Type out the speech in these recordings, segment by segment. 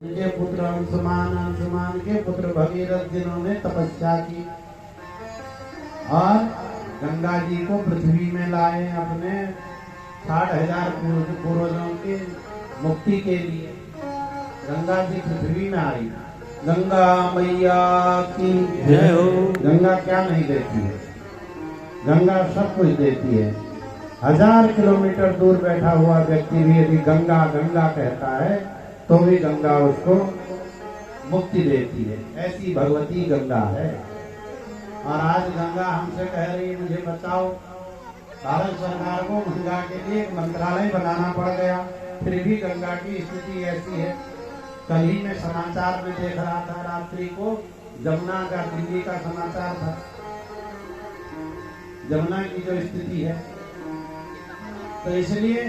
उनके पुत्र अंशुमान, अंशुमान के पुत्र भगीरथ जिन्होंने तपस्या की और गंगा जी को पृथ्वी में लाए अपने 60,000 पूर्वजों के मुक्ति के लिए। गंगा जी पृथ्वी में आई। गंगा मैया की जय हो। गंगा क्या नहीं देती है? गंगा सब कुछ देती है। 1000 किलोमीटर दूर बैठा हुआ व्यक्ति भी यदि गंगा गंगा कहता है तो भी गंगा उसको मुक्ति देती है। ऐसी भगवती गंगा है। और आज गंगा हमसे कह रही है मुझे बचाओ। भारत सरकार को गंगा के लिए एक मंत्रालय बनाना पड़ गया, फिर भी गंगा की स्थिति ऐसी है। कल ही मैं समाचार में देख रहा था, रात्रि को जमुना का, दिल्ली का समाचार था, जमुना की जो स्थिति है। तो इसलिए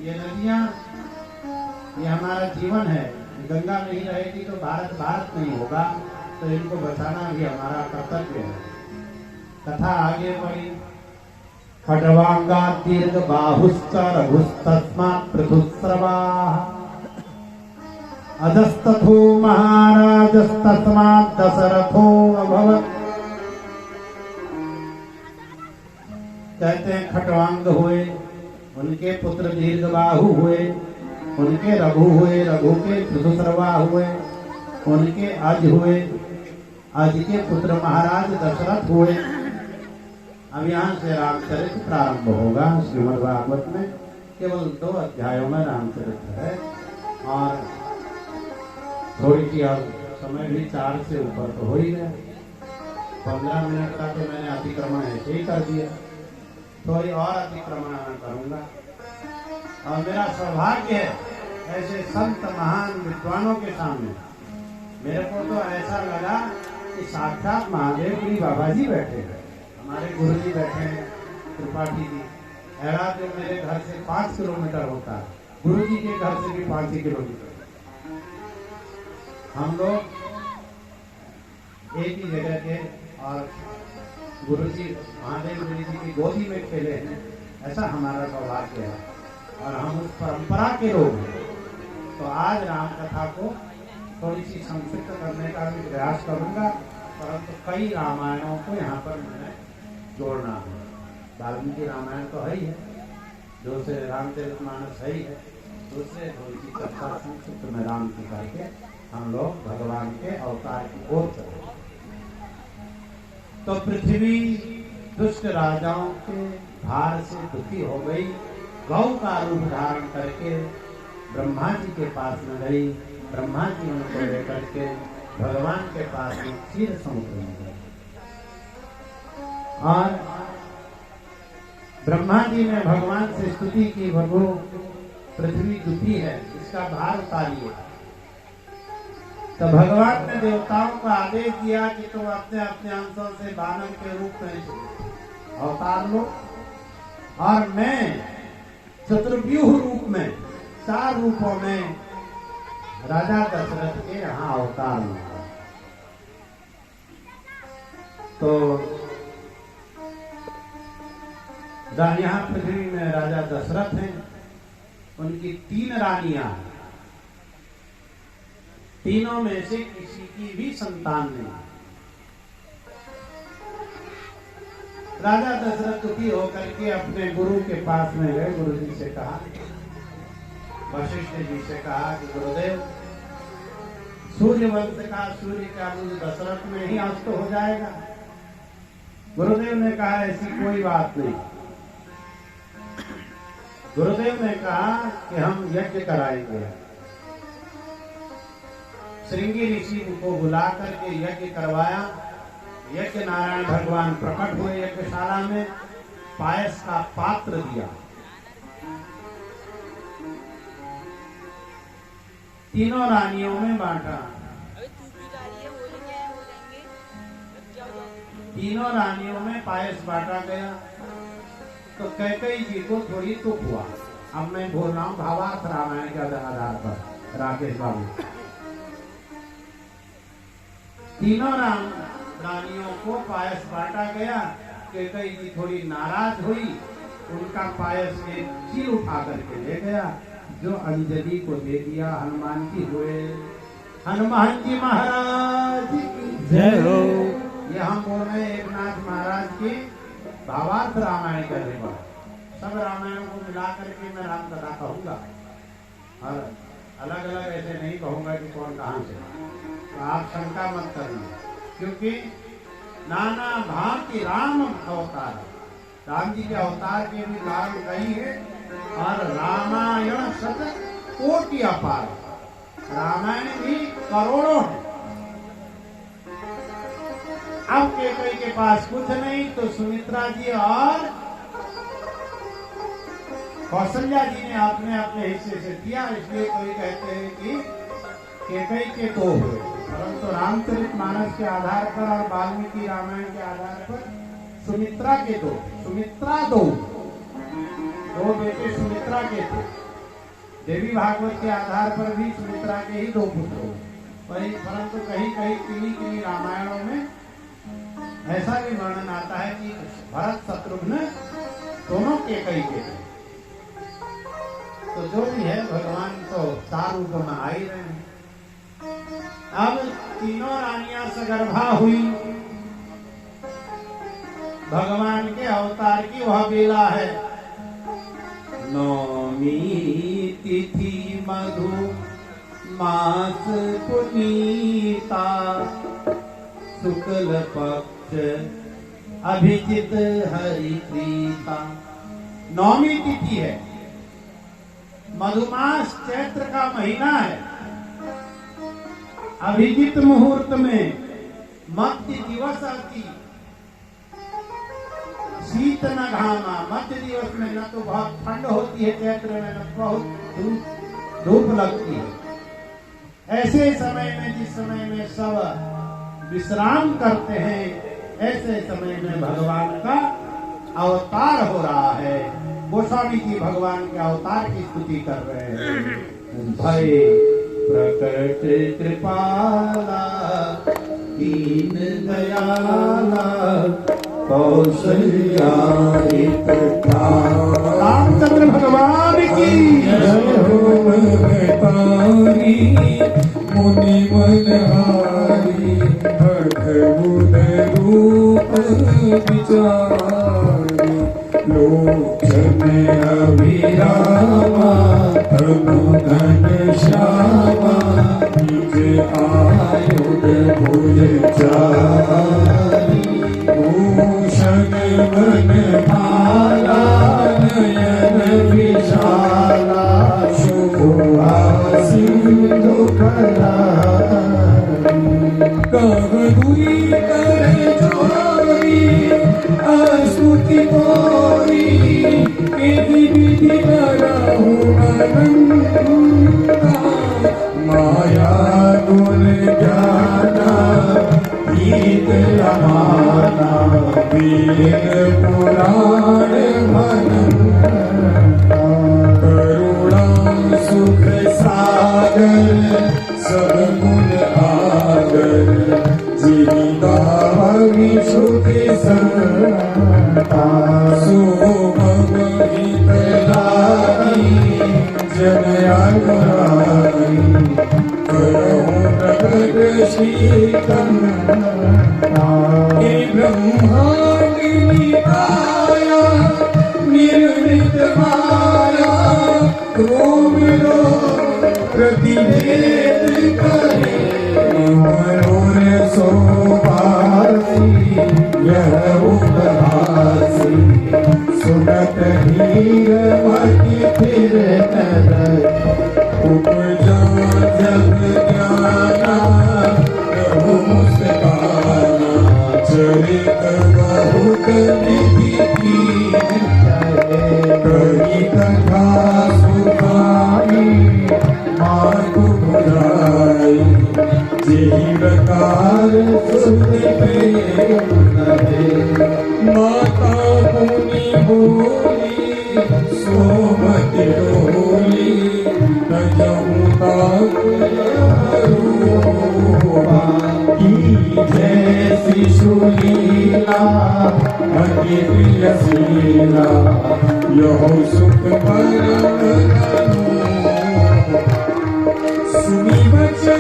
ये नदियां, ये हमारा जीवन है। गंगा नहीं रहेगी तो भारत भारत नहीं होगा, तो इनको बचाना भी हमारा कर्तव्य है। कथा आगे बढ़ी। खड्वांगा दीर्घ बाहुश्च रघुस्तस्मात् पृथुस्रवाः अजस्तथो महाराजस्तस्मात् दशरथो अभवत्। कहते हैं खट्वांग हुए, उनके पुत्र दीर्घबाहु हुए, उनके रघु हुए, रघु के पृथुसर्वा हुए, उनके अज हुए, अज के पुत्र महाराज दशरथ हुए। अब यहाँ से रामचरित प्रारंभ होगा। श्रीमद् भागवत में केवल 2 अध्यायों में रामचरित है और थोड़ी सी और समय भी 4 से ऊपर तो हो ही गया। 15 मिनट का तो मैंने अतिक्रमण ऐसे ही कर दिया, थोड़ी और अतिक्रमण मैं करूंगा। और मेरा सौभाग्य है ऐसे संत महान विद्वानों के सामने। मेरे को तो ऐसा लगा कि साक्षात महादेव गिरी बाबा जी बैठे हैं, हमारे गुरु जी बैठे हैं, त्रिपाठी जी। ऐरा जो मेरे घर से 5 किलोमीटर होता है, गुरु जी के घर से भी 5 ही किलोमीटर। हम लोग एक ही जगह के और गुरु जी महादेव गिरी जी की गोदी में खेले हैं, ऐसा हमारा सौभाग्य है। और हम उस परंपरा के लोग हैं। तो आज राम कथा को थोड़ी सी संक्षिप्त करने का भी प्रयास करूंगा, परंतु कई रामायणों को यहाँ पर मैंने जोड़ना है। वाल्मीकि रामायण तो है ही है, दूसरे रामचरितमानस है ही है, दूसरे थोड़ी सी चर्चा संक्षिप्त में राम की करके हम लोग भगवान के अवतार की ओर चले। तो पृथ्वी दुष्ट राजाओं के भार से दुखी हो गई, गौ का रूप धारण करके ब्रह्मा जी के पास में गई। ब्रह्मा जी उनको लेकर के भगवान के पास में क्षीर समुद्र में गए और ब्रह्मा जी ने भगवान से स्तुति की, प्रभु पृथ्वी दुखी है, इसका भार उतारिए। तो भगवान ने देवताओं को आदेश दिया कि तुम अपने अपने अंशों से बानर के रूप में अवतार लो और मैं चतुर्व्यूह रूप में 4 रूपों में राजा दशरथ के यहाँ अवतार लूंगा। तो यहाँ पृथ्वी में राजा दशरथ हैं, उनकी 3 रानियां हैं। तीनों में से किसी की भी संतान नहीं। राजा दशरथ दुखी होकर के अपने गुरु के पास में गए। गुरु जी से कहा, वशिष्ठ जी से कहा कि गुरुदेव, सूर्य वंश का सूर्य का मुझ दशरथ में ही अस्त हो जाएगा। गुरुदेव ने कहा ऐसी कोई बात नहीं। गुरुदेव ने कहा कि हम यज्ञ कराएंगे। श्रृंगी ऋषि को बुला करके यज्ञ करवाया। यज्ञ नारायण भगवान प्रकट हुए यज्ञशाला में, पायस का पात्र दिया। तीनों रानियों में बांटा। तीनों रानियों में पायस बांटा गया। तो कैकेयी जी को थोड़ी दुख हुआ। अब मैं बोल रहा हूँ भावार्थ रामायण के आधार पर, राकेश बाबू। तीनों रानियों को पायस बांटा गया। कैकेयी जी थोड़ी नाराज हुई, उनका पायस एक चील उठा करके ले गया, जो अंजलि को दे दिया। हनुमान जी हुए हनुमान जी महाराज की जय हो। ये हम बोल रहे हैं एकनाथ महाराज की भावार्थ रामायण करने वाले। सब रामायणों को मिला करके मैं राम कथा कहूंगा और अलग अलग ऐसे नहीं कहूंगा कि कौन कहां से। तो आप शंका मत करना, क्योंकि नाना भांति राम अवतार है। राम जी के अवतार के भी कारण कई है और रामायण शत कोटि अपार, रामायण भी करोड़ों है। अब केकई के पास कुछ नहीं तो सुमित्रा जी और कौशल्या जी ने अपने अपने हिस्से से दिया, इसलिए कोई कहते हैं कि केकई के दो हुए, परंतु रामचरितमानस के आधार पर और वाल्मीकि रामायण के आधार पर सुमित्रा के दो, सुमित्रा दो बेटे सुमित्रा के थे। देवी भागवत के आधार पर भी सुमित्रा के ही दो पुत्र हुए, परंतु कहीं कहीं किन्हीं रामायणों में ऐसा भी वर्णन आता है कि भरत शत्रुघ्न दोनों केकई के थे। तो जो भी है भगवान तो चार रूप में आ ही रहे हैं। अब तीनों रानियां सगर्भा हुई, भगवान के अवतार की वह बेला है। नौमी तिथि मधु मास पुनीता, शुक्ल पक्ष अभिजित हरि प्रीता। नौमी तिथि है, मधुमास चैत्र का महीना है। अभिजित मुहूर्त में मध्य दिवस अति शीत न घामा। मध्य दिवस में न तो बहुत ठंड होती है चैत्र में, न बहुत धूप लगती है। ऐसे समय में, जिस समय में सब विश्राम करते हैं, ऐसे समय में भगवान का अवतार हो रहा है। गोस्वामी जी भगवान के अवतार की स्तुति कर रहे हैं। भय प्रकट कृपाला दीन दयाला कौशल्या रामचंद्र भगवान की जय हो। मुनि मनहारी अद्भुत रूप विचारी, लोचन अभिरामा तनु घन श्यामा, निज आयुध भुज चारी, भूषण मन माला नयन विशाला, शोभा सिंधु कला। कह दुई कर जोरी स्तुति कोरी, विधि करहु अनंता, माया गुण ज्ञाना गीत रमाना, वेद पुराण मनंता, करुणा सुख सागर सब गुण आगर, जीवितावि श्रुति संता, सुभगहित लागी जन अनुरागी, करहु प्रकट श्रीकंता। ब्रह्मांडिनी काया निर्मित माया, रोम रोम प्रतिवेद करे, मनोर शोभासी यह उपहासी, सुनत हीर मति फिर नर, उपजा जग ज्ञाना प्रभु मुस्काना, चरित बहुत निधि की कही कथा सुखाई, मार्ग बुझाई, जीवकार सुध प्रेम करे, माता पुनि बोली सोमति डोली, तजहु की शिशुलीला अति प्रियशीला, यहो सुख परम सुनी बचा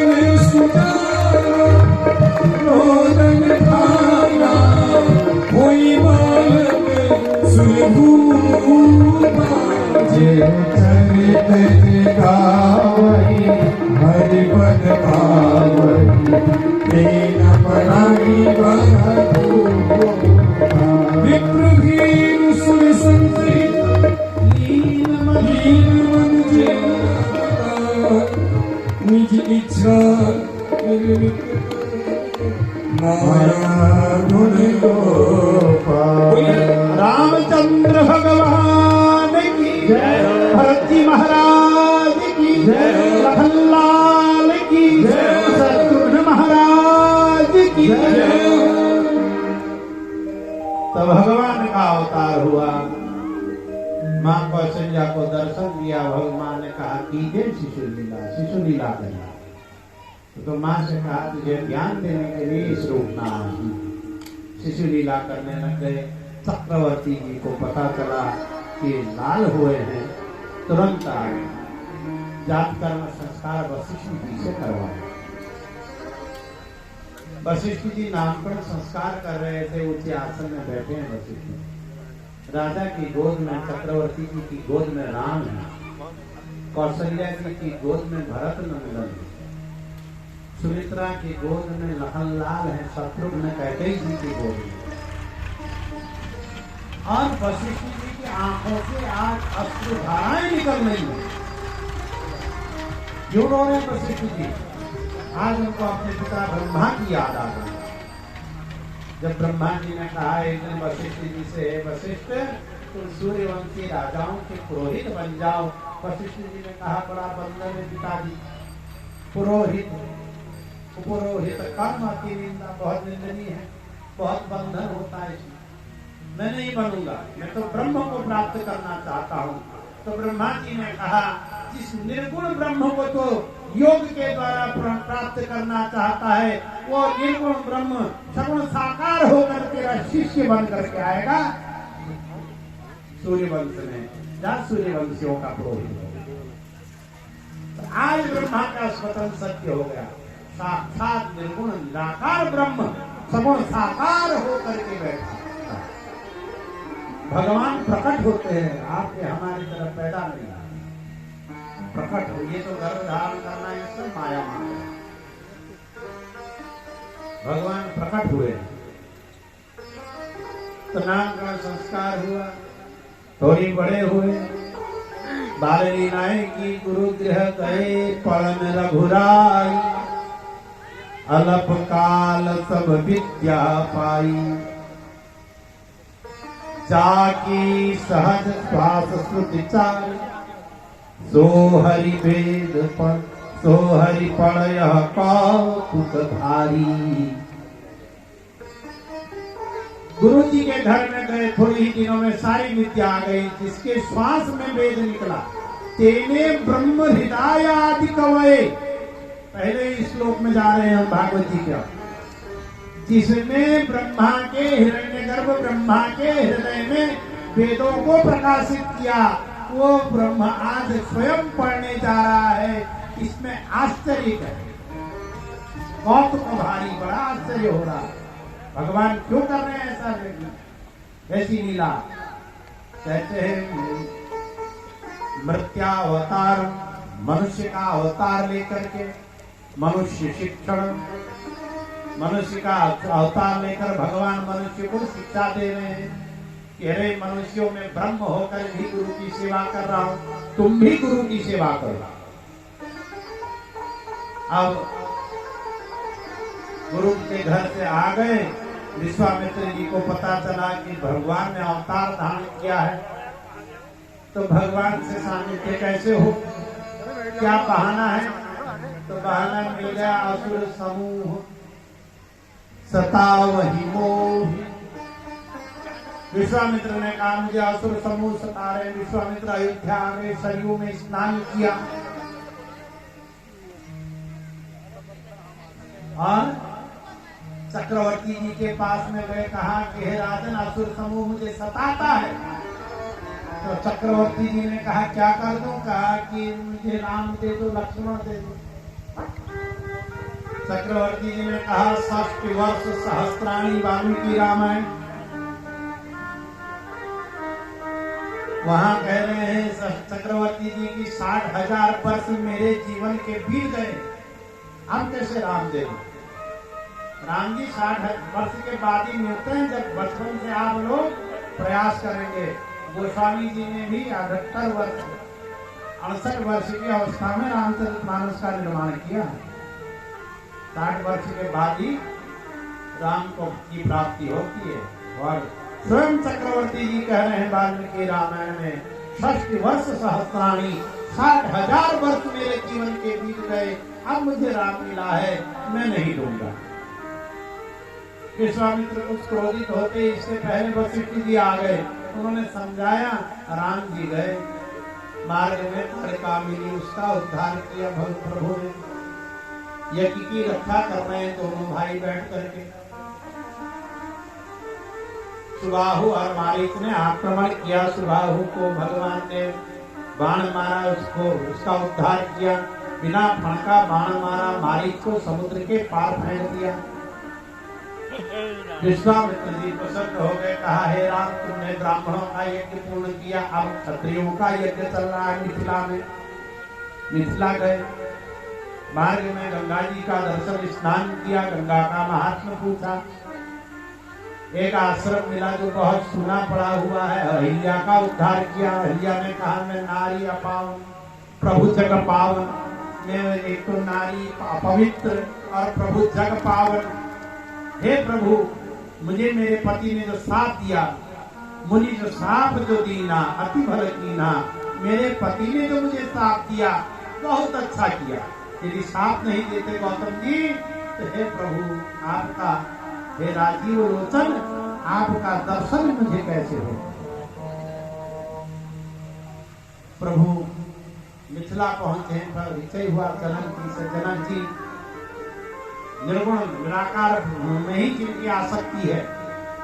रामचंद्र भगवान की जय, भरत जी महाराज की जय, लखनलाल की जय, शत्रुघ्न महाराज की जय। तो भगवान का अवतार हुआ, माँ कौशल्या को दर्शन दिया। भगवान ने कहा कीजिए शिशु लीला करना। तो माँ से कहा तुझे ज्ञान देने के लिए इस रूप में आना। शिशु लीला करने लग गए। चक्रवर्ती जी को पता चला कि लाल हुए हैं, तुरंत आ गए। जात कर्म संस्कार वशिष्ठ जी से करवाए। वशिष्ठ जी नामकरण संस्कार कर रहे थे, ऊंचे आसन में बैठे हैं वशिष्ठ। राजा की गोद में, चक्रवर्ती जी की गोद में राम है, कौशल्या जी की गोद में भरत नंदन है, सुमित्रा की गोद में लखनलाल है, शत्रुघ्न कैकेयी जी की गोद में। और वशिष्ठ जी की आंखों से आज अश्रुधाराएं निकल रही हैं। क्यों रो रहे वशिष्ठ जी? आज उनको अपने पिता ब्रह्मा की याद आ गई। जब ब्रह्मा जी ने कहा एक दिन वशिष्ठ जी से, वशिष्ठ तुम सूर्यवंशी राजाओं के पुरोहित बन जाओ। वशिष्ठ जी ने कहा बड़ा बंधन है पिताजी, पुरोहित पुरोहित कर्म की निंदा बहुत निंदनीय है, बहुत बंधन होता है इसमें, मैं नहीं बनूंगा, मैं तो ब्रह्म को प्राप्त करना चाहता हूँ। तो ब्रह्मा जी ने कहा जिस निर्गुण ब्रह्म को तो योग के द्वारा प्राप्त करना चाहता है, वो निर्गुण ब्रह्म सगुण साकार होकर तेरा शिष्य बन करके आएगा सूर्यवंश में। जा सूर्यवंशियों का पुरोहित हो। आज ब्रह्मा का स्वतंत्र सत्य हो गया। साक्षात निर्गुण निराकार ब्रह्म सगुण साकार होकर के बैठा। भगवान प्रकट होते हैं, आपके हमारी तरफ पैदा नहीं आते, प्रकट हो। ये तो गर्भ धारण करना है, सब माया माया। भगवान प्रकट हुए तो नामकरण संस्कार हुआ, थोड़ी बड़े हुए। बालरी नाय की गुरु गृह गए, पढ़न रघुराई, अलप काल सब विद्या पाई। जाकी सहज श्वास श्रुति चार, सो हरि वेद पर सो हरि पढ़ यह कौतुक धारी। गुरु जी के घर में गए, थोड़ी ही दिनों में सारी विद्या आ गई। जिसके श्वास में वेद निकला, तेने ब्रह्म हृदय आदि कवये। पहले ही श्लोक में जा रहे हैं हम भागवत जी के। जिसने ब्रह्मा के हिरण्यगर्भ ब्रह्मा के हृदय में वेदों को प्रकाशित किया, वो ब्रह्म आज स्वयं पढ़ने जा रहा है। इसमें आश्चर्य है, कौतुक भारी, बड़ा आश्चर्य हो रहा है। भगवान क्यों कर रहे हैं ऐसा, ऐसी लीला? कहते हैं मृत्यावतार, मनुष्य का अवतार लेकर के मनुष्य शिक्षण, मनुष्य का अवतार लेकर भगवान मनुष्य को शिक्षा दे रहे हैं कि अरे मनुष्यों में ब्रह्म होकर भी गुरु की सेवा कर रहा हूं, तुम भी गुरु की सेवा करो। अब गुरु के घर से आ गए, विश्वामित्र जी को पता चला कि भगवान ने अवतार धारण किया है। तो भगवान से सानिध्य कैसे हो, क्या बहाना है? तो बहाना मिल गया, असुर समूह सतावहि मोह। विश्वामित्र ने कहा मुझे असुर समूह सता रहे। विश्वामित्र अयोध्या आ गए, सरयू में स्नान किया और चक्रवर्ती जी के पास में गए, कहा कि हे राजन, असुर समूह मुझे सताता है। तो चक्रवर्ती जी ने कहा क्या कर दूं? कहा कि मुझे राम दे दो, लक्ष्मण दे दो। चक्रवर्ती जी ने कहा 60 वर्ष सहस्त्राणी वाल्मीकि रामायण। वहां कह रहे हैं चक्रवर्ती जी की 60,000 वर्ष मेरे जीवन के बीत गए, हम कैसे राम देव? राम जी 60 वर्ष के बाद ही मिलते हैं, जब बचपन से आप लोग प्रयास करेंगे। गोस्वामी जी ने भी 68 वर्ष 68 वर्ष की अवस्था में रामचरितमानस का निर्माण किया है। 60 वर्ष के बाद ही राम को की प्राप्ति होती है। और स्वयं चक्रवर्ती जी कह रहे हैं वाल्मीकि रामायण में 60 वर्ष सहस्त्राणी, 60,000 वर्ष मेरे जीवन के बीत गए, अब मुझे राम मिला है, मैं नहीं दूंगा। विश्वामित्र कुछ क्रोधित होते, इससे पहले वशिष्ठ जी आ गए, उन्होंने समझाया, राम जी गए, मार्ग में तारकामिनी उसका उद्धार किया प्रभु ने। यज्ञ की रक्षा कर रहे हैं दोनों भाई बैठ करके। सुबाहु और मारीच ने आक्रमण किया, सुबाहु को भगवान ने बाण मारा, उसको उसका उद्धार किया, बिना फणका बाण मारा, मारीच को समुद्र के पार फेंक दिया। विश्वामित्र जी प्रसन्न हो गए, कहा हे राम तुमने ब्राह्मणों का यज्ञ पूर्ण किया, अब क्षत्रियों का यज्ञ चल रहा है मिथिला में। मिथिला गए, मार्ग में गंगा जी का दर्शन, स्नान किया, गंगा का महात्म्य पूछा। एक आश्रम मिला जो बहुत सुना पड़ा हुआ है, अहिल्या का उद्धार किया। अहिल्या ने कहा मैं नारी अपावन, प्रभु जग पावन, मैं एक तो नारी अपवित्र और प्रभु जग पावन। हे प्रभु, मुझे मेरे पति ने जो साथ दिया, मुनि जो साप जो दीना अति भल कीना, मेरे पति ने जो मुझे साथ दिया बहुत अच्छा किया। यदि साथ नहीं देते गौतम जी तो हे प्रभु आपका, हे राजीव लोचन, आपका दर्शन मुझे कैसे हो। प्रभु मिथिला पहुंचे, परिचय हुआ जनक जी से। जनक जी निर्गुण निराकार में ही जिनकी आसक्ति है,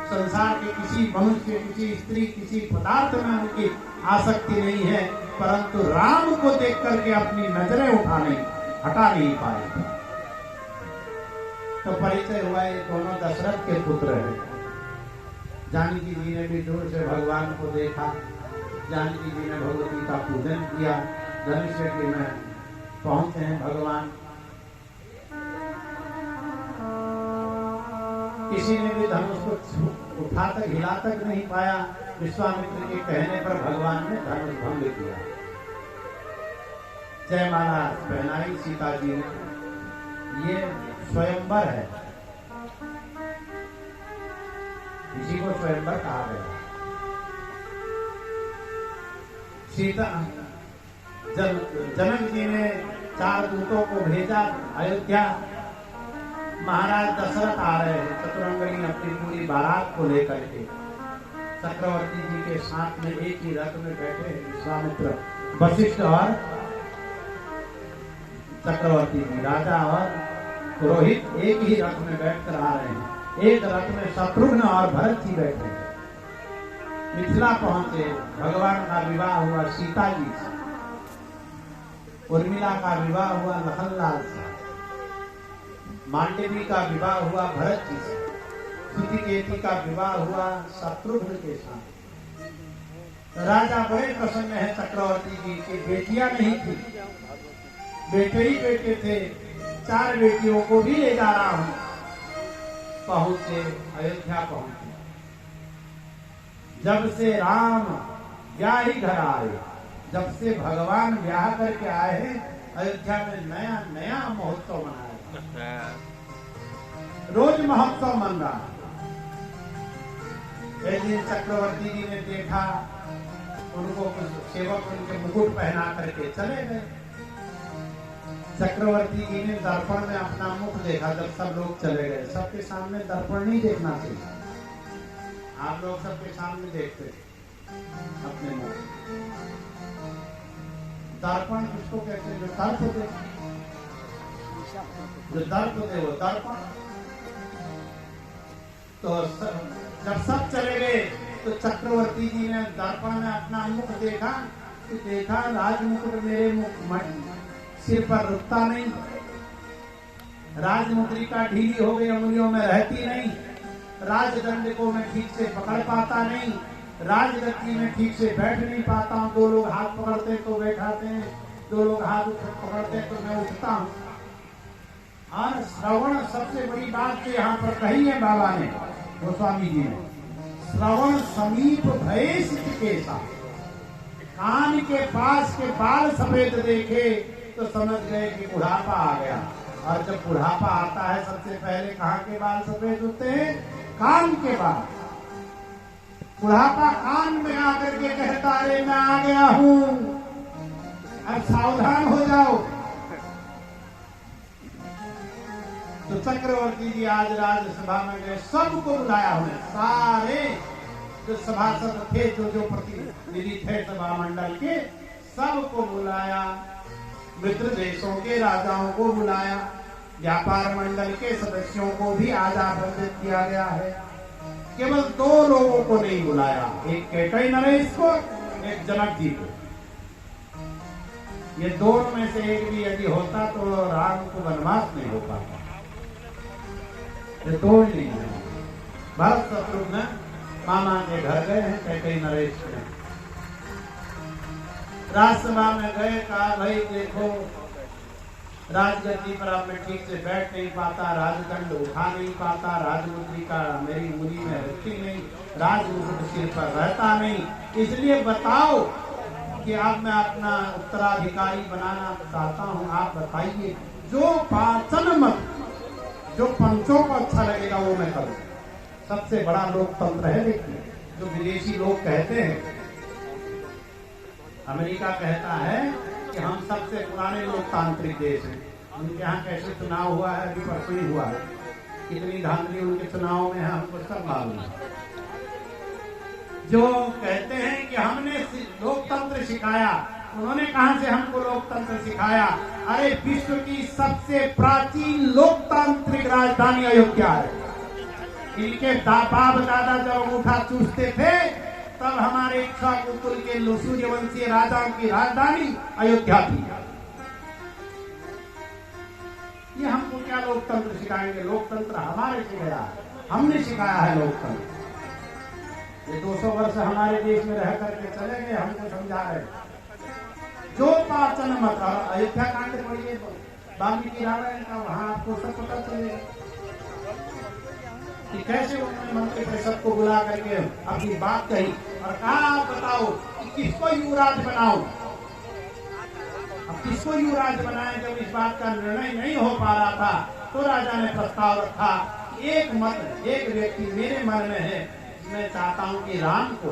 संसार के किसी मनुष्य, किसी स्त्री, किसी पदार्थ में उनकी आसक्ति नहीं है, परंतु राम को देख करके अपनी नजरें हटा नहीं पाए। तो परिचय हुआ, ये दोनों दशरथ के पुत्र हैं। जानकी जी ने भी दूर से भगवान को देखा, जानकी जी ने भगवती का पूजन किया, धनुष में पहुंचे हैं भगवान। किसी ने भी धनुष को उठा तक हिला तक नहीं पाया। विश्वामित्र के कहने पर भगवान ने धनुष भंग किया। जयमाला पहनाई सीता जी ने। ये स्वयंवर है, इसी को स्वयंवर कहा गया। सीता जनक जी ने 4 दूतों को भेजा अयोध्या। महाराज दशरथ आ रहे हैं चतुरंगनी अपनी पूरी बारात को लेकर के। चक्रवर्ती जी के साथ में एक ही रथ में बैठे विश्वामित्र, वशिष्ठ और चक्रवर्ती जी, राजा और पुरोहित एक ही रथ में बैठकर आ रहे हैं। एक रथ में शत्रुघ्न और भरत जी बैठे हैं। मिथिला पहुंचे, भगवान का विवाह हुआ सीता जी से, उर्मिला का विवाह हुआ लखनलाल से, मांडवी का विवाह हुआ भरत जी से, सुतिकेती का विवाह हुआ शत्रुघ्न के साथ। राजा बड़े प्रसन्न है चक्रवर्ती जी की बेटियां नहीं थी, बेटे ही बेटे थे। 4 बेटियों को भी ले जा रहा हूं। पहुंचे, अयोध्या पहुंचे। जब से राम ब्याह ही घर आए, जब से भगवान ब्याह करके आए हैं, अयोध्या में नया नया महोत्सव मनाया। रोज महोत्सव मन रहा। एक दिन चक्रवर्ती जी ने देखा, उनको कुछ सेवक उनके मुकुट पहना करके चले गए। चक्रवर्ती जी ने दर्पण में अपना मुख देखा। जब सब लोग चले गए, सबके सामने दर्पण नहीं देखना चाहिए। आप लोग सबके सामने देखते अपने मुख। दर्पण किसको कहते हैं? जो दर्प दे, जो दर्प दे वो दर्पण। तो जब सब चले गए तो चक्रवर्ती जी ने दर्पण में अपना मुख देखा, तो देखा राजमुकुट मेरे मुख सिर पर रुकता नहीं। राजमुद्रिका ढीली हो गई, अंगुलियों में रहती नहीं, राजदंड को मैं ठीक से पकड़ पाता नहीं, राजगद्दी में ठीक से बैठ नहीं पाता हूँ। दो लोग हाथ पकड़ते तो बैठाते हैं, दो लोग हाथ पकड़ते तो मैं उठता हूँ। और श्रवण सबसे बड़ी बात तो यहाँ पर कही है बाबा ने, गोस्वामी जी ने, श्रवण समीप भय सिद्ध केसा। कान के पास के बाल सफेद देखे तो समझ गए कि बुढ़ापा आ गया। और जब बुढ़ापा आता है सबसे पहले कहाँ के बाल सफेद होते हैं? कान के बाल। बुढ़ापा कान में आकर के कहता है मैं आ गया हूं, अब सावधान हो जाओ। तो चक्रवर्ती जी आज राज्यसभा में गए, सबको बुलाया उन्हें, सारे जो सभासद थे, जो प्रतिनिधि थे सभा मंडल के, सबको बुलाया। मित्र देशों के राजाओं को बुलाया, व्यापार मंडल के सदस्यों को भी आज आमंत्रित किया गया है। केवल दो लोगों को नहीं बुलाया, एक कैकई नरेश को, एक जनक जी को। ये दोनों में से एक भी यदि होता तो राम को वनवास नहीं हो पाता। ये दो ही नहीं है। भरत शत्रुघ्न मामा के घर गए हैं, कैकई नरेश में राजसभा में गए, कहा भाई देखो राजगद्दी पर अब मैं ठीक से बैठ नहीं पाता, राजदंड उठा नहीं पाता, राजमुद्रिका मेरी मुरी में रहती नहीं, राजमुकुट सिर पर रहता नहीं, इसलिए बताओ कि अब मैं अपना उत्तराधिकारी बनाना चाहता हूँ। आप बताइए जो पाचन मत, जो पंचों को अच्छा लगेगा वो मैं करूँ। सबसे बड़ा लोकतंत्र है। देखिए जो विदेशी लोग कहते हैं, अमेरिका कहता है कि हम सबसे पुराने लोकतांत्रिक देश हैं। उनके यहाँ कैसे चुनाव हुआ है, अभी परसों ही हुआ है, कितनी धांधली उनके चुनाव में है हमको सब मालूम है। जो कहते हैं कि हमने लोकतंत्र सिखाया, उन्होंने कहां से हमको लोकतंत्र सिखाया? अरे विश्व की सबसे प्राचीन लोकतांत्रिक राजधानी अयोध्या है। इनके बाप दादा जब अंगूठा चूसते थे तब हमारे इक्ष्वाकुकुल के सूर्यवंशीय राजाओं की राजधानी अयोध्या थी। ये हमको क्या लोकतंत्र सिखाएंगे? लोकतंत्र हमारे से गया है, हमने सिखाया है लोकतंत्र। ये 200 वर्ष हमारे देश में रह करके चले गए, हमको समझा रहे। जो पाचन मत, अयोध्या कांड पढ़िए वाल्मीकि रामायण का, वहां आपको सब पता चलेगा कि कैसे उन्होंने मंत्री परिषद को बुला करके अपनी बात कही और कहा आप बताओ कि किसको युवराज बनाओ। अब किसको युवराज बनाए? जब इस बात का निर्णय नहीं हो पा रहा था तो राजा ने प्रस्ताव रखा कि एक मत, एक व्यक्ति मेरे मन में है, मैं चाहता हूं कि राम को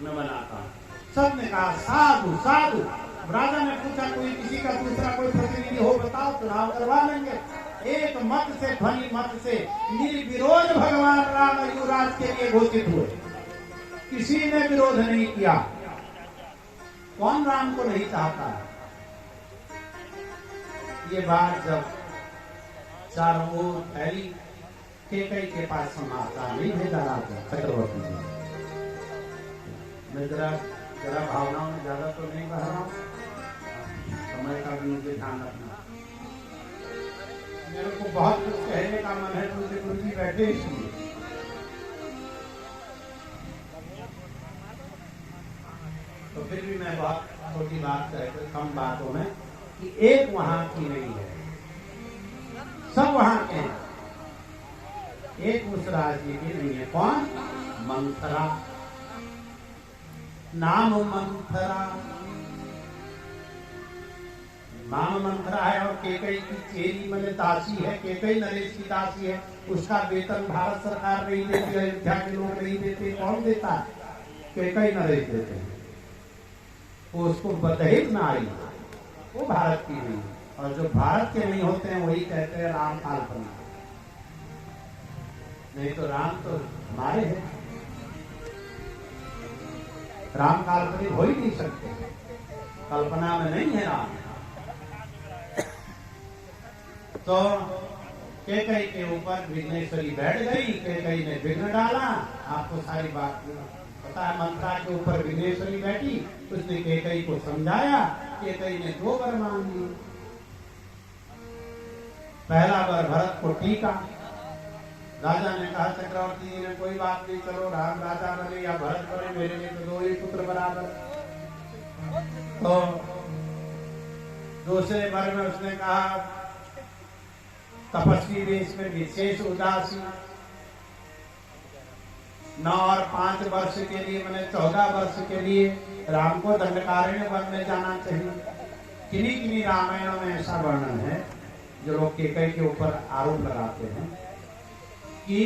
मैं बनाता हूं। सबने कहा साधु साधु। राजा ने पूछा कोई किसी का दूसरा कोई प्रतिनिधि हो बताओ, चुनाव करवा लेंगे। एक मत से, ध्वनि मत से निर्विरोध भगवान राम युवराज के लिए घोषित हुए। किसी ने विरोध नहीं किया। कौन राम को नहीं चाहता है? ये बात जब चारों ओर फैली, कैकई के पास समाचार नहीं भेजा राजा चक्रवर्ती जी। मैं जरा भावनाओं में ज्यादा तो नहीं बह रहा हूं, समय का भी मुझे ध्यान रखना। मेरे को बहुत कुछ कहने का मन है, मुझे गुरुजी बैठे इसलिए। तो फिर भी मैं बहुत छोटी बात कहकर, कम बातों में, कि एक वहां की नहीं है, सब वहां के हैं। एक उस राज्य की नहीं है। कौन? मंथरा। नाम मंथरा, नाम मंथरा है और कैकई की चेरी मैंने दासी है। कैकई नरेश की दासी है। उसका वेतन भारत सरकार नहीं देती, अयोध्या के लोग नहीं देते। कौन देता है? कैकई नरेश देते हैं। वो उसको दहेज नारी, वो भारत की नहीं। और जो भारत के नहीं होते हैं वही कहते हैं राम काल्पनिक। नहीं तो राम तो हमारे हैं। राम काल्पनिक हो ही नहीं सकते, कल्पना में नहीं है राम। तो कैकई के ऊपर विघ्नेश्वरी बैठ गई, कैकई ने विघ्न डाला। आपको सारी बात पता है। मंत्रा के ऊपर विघ्नेश्वरी बैठी, उसने कैकई को समझाया, कैकई ने 2 वर मांग ली। पहला वर भरत को टीका। राजा ने कहा चक्रवर्ती जी ने कोई बात नहीं, चलो राम राजा बने या भरत बने, मेरे लिए तो दो ही पुत्र बराबर। तो दूसरे वर में उसने कहा तपस्वी वेश में विशेष उदासी, 9 और 5 वर्ष के लिए मैंने 14 वर्ष के लिए राम को दंडकारण्य वन में जाना चाहिए। किन्हीं किन्हीं रामायणों में ऐसा वर्णन है जो लोग केकई के ऊपर आरोप लगाते हैं कि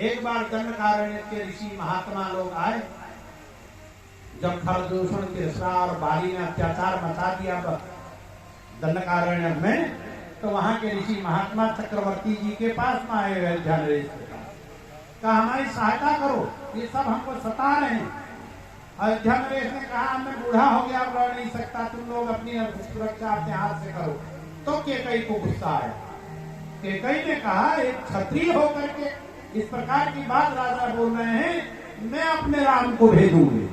एक बार दंडकारण्य के ऋषि महात्मा लोग आए, जब खरदूषण तिरसरा और बाली ने अत्याचार मचा दिया दंडकारण्य में, तो वहां के ऋषि महात्मा चक्रवर्ती जी के पास में आए अयोध्या नरेश कहा हमारी सहायता करो, ये सब हमको सता रहे हैं। अयोध्या नरेश ने कहा मैं बूढ़ा हो गया, अब लड़ नहीं सकता, तुम लोग अपनी सुरक्षा अपने हाथ से करो। तो केकई को गुस्सा आया। केकई ने कहा एक क्षत्रिय होकर के इस प्रकार की बात राजा बोल रहे हैं, मैं अपने राम को भेजूंगी,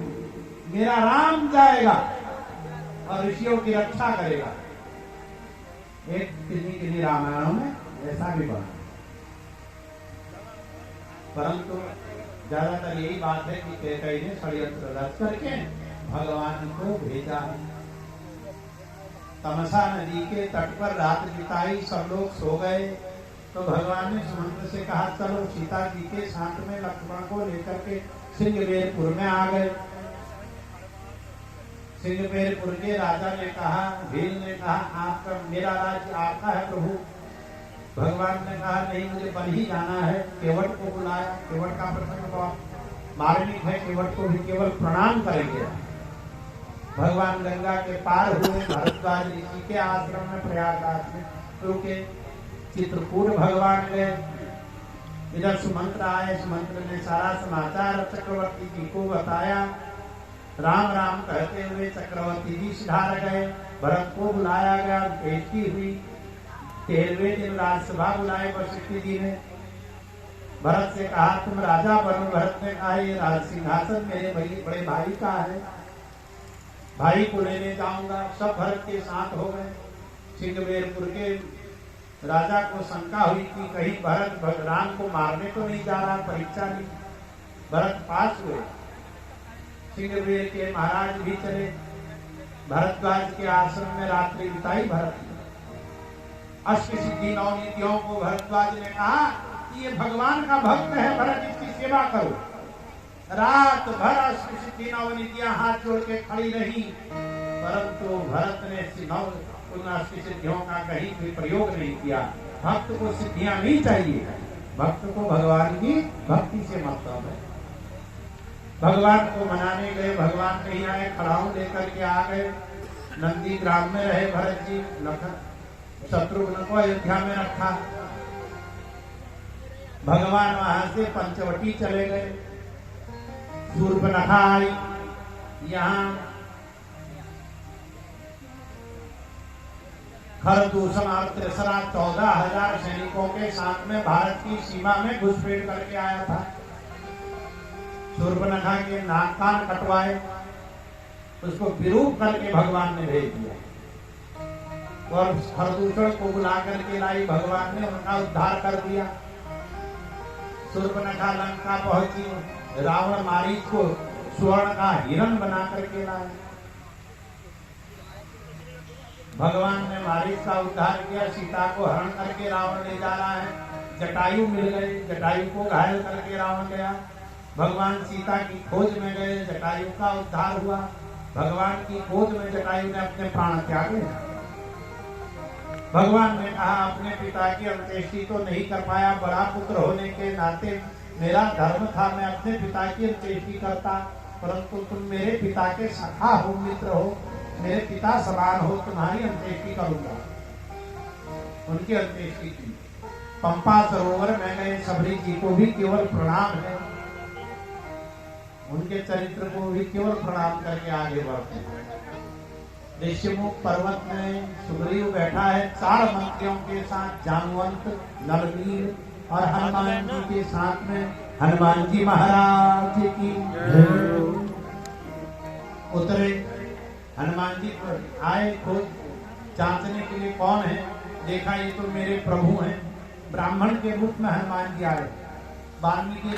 मेरा राम जाएगा और ऋषियों की रक्षा करेगा। एक किन्हीं रामायणों में ऐसा भी बना, परंतु ज्यादातर यही बात है कि केकई ने षड्यंत्र रच करके भगवान को भेजा है। तमसा नदी के तट पर रात बिताई, सब लोग सो गए, तो भगवान ने सुमंत्र से कहा चलो सीता जी के साथ में लक्ष्मण को लेकर के सिंहवेरपुर में आ गए। सिंहवेरपुर के राजा ने कहा, भील ने कहा आपका मेरा राज्य आपका है प्रभु। भगवान ने कहा नहीं, मुझे बन ही जाना है। केवट को बुलाया, केवट का प्रसंग बहुत मार्मिक है, केवट को भी केवल प्रणाम करेंगे। भगवान गंगा के पार हुए, भरद्वाज ऋषि के आश्रम में प्रयागराज में रुके, चित्रकूट भगवान गए। इधर सुमंत्र आए, सुमंत्र ने सारा समाचार चक्रवर्ती जी को बताया। राम राम कहते हुए चक्रवर्ती जी सिधार गए, भरत को बुलाया गया, बेइज्जती हुई। 13वें दिन राजसभा बुलाए वशिष्ठ जी ने। भरत से कहा तुम राजा बनो। भरत ने कहा ये राज सिंहासन मेरे बड़े भाई का है, भाई को लेने जाऊंगा। सब भरत के साथ हो गए। सिंहवेरपुर के राजा को शंका हुई कि कहीं भरत राम को मारने तो नहीं जा रहा, परीक्षा ली। भरत पास हुए। सिंहवेर के महाराज भी चले, भरद्वाज के आश्रम में रात्रि बिताई भरत ने। अष्ट सिद्धि 9 निधियों को भरद्वाज ने कहा कि ये भगवान का भक्त है, भरत इसकी सेवा करो। रात भर अष्ट सिद्धि 9 निधियां हाथ जोड़ के खड़ी रही, परंतु भरत ने उन अष्ट सिद्धियों का कहीं भी प्रयोग नहीं किया। भक्त को सिद्धियां नहीं चाहिए, भक्त को भगवान की भक्ति से मतलब है। भगवान को मनाने गए, भगवान नहीं आए, खड़ाऊ लेकर के आ गए। नंदी ग्राम में रहे भरत जी, लखन शत्रुघ्न को अयोध्या में रखा। भगवान वहां से पंचवटी चले गए। शूर्पणखा आई, यहाँ खरदूषण और तिरसरा 14,000 सैनिकों के साथ में भारत की सीमा में घुसपैठ करके आया था। शूर्पणखा के नाक कान कटवाए, उसको विरूप करके भगवान ने भेज दिया और खरदूषण को बुला करके लाई। भगवान ने उनका उद्धार कर दिया। शूर्पणखा लंका पहुंची, रावण मारीच को स्वर्ण का हिरण बना करके लाए। भगवान ने मारीच का उद्धार किया, सीता को हरण करके रावण ले जा रहा है। जटायु मिल गए, जटायु को घायल करके रावण गया। भगवान सीता की खोज में गए, जटायु का उद्धार हुआ। भगवान की खोज में जटायु ने अपने प्राण त्यागे। भगवान ने कहा अपने पिता की अंत्येष्टि तो नहीं कर पाया, बड़ा पुत्र होने के नाते मेरा धर्म था मैं अपने पिता की अंत्येष्टि करता, परंतु तुम मेरे पिता के सखा हो, मित्र हो, मेरे पिता समान हो, तुम्हारी अंत्येष्टि करूंगा। उनकी अंत्येष्टि की। पंपा सरोवर में गए, सबरी जी को भी केवल प्रणाम है, उनके चरित्र को भी केवल प्रणाम करके आगे बढ़ते हैं। ऋषिमुख पर्वत में सुग्रीव बैठा है 4 मंत्रियों के साथ, जामवंत, नलनील और हनुमान जी के साथ में। हनुमान जी महाराज की उतरे, हनुमान जी पर आए खोज जांचने के लिए कौन है, देखा ये तो मेरे प्रभु हैं। ब्राह्मण के रूप में हनुमान जी आए। वाल्मीकि